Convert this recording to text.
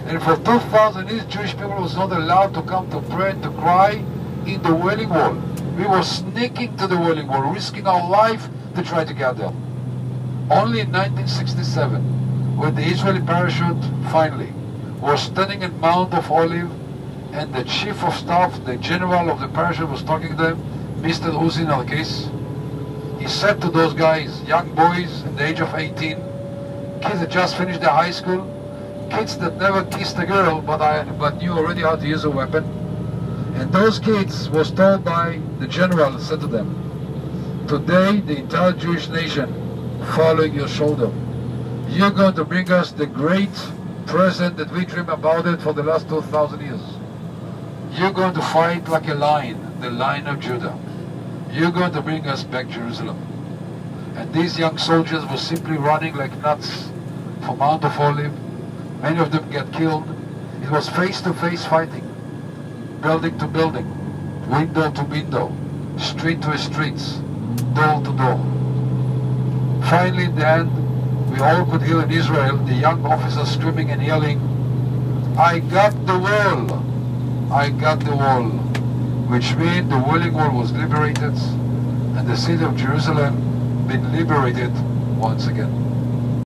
And for 2,000 years, Jewish people was not allowed to come to pray and to cry in the Wailing Wall. We were sneaking to the Wailing Wall, risking our life to try to get there. Only in 1967, when the Israeli parachute finally was standing in Mount of Olive, and the chief of staff, the general of the parachute, was talking to them, Mr. Uzi Narkis. He said to those guys, young boys at the age of 18, kids that just finished their high school, kids that never kissed a girl but knew already how to use a weapon. And those kids was told by the general, said to them, today the entire Jewish nation following your shoulder. You're going to bring us the great present that we dream about it for the last 2,000 years. You're going to fight like a lion, the Lion of Judah. You're going to bring us back Jerusalem. And these young soldiers were simply running like nuts from Mount of Olive. Many of them get killed. It was face-to-face fighting, building to building, window to window, street to street, door to door. Finally, in the end, we all could hear in Israel the young officers screaming and yelling, I got the wall! I got the wall! Which means the Wailing Wall was liberated and the city of Jerusalem been liberated once again.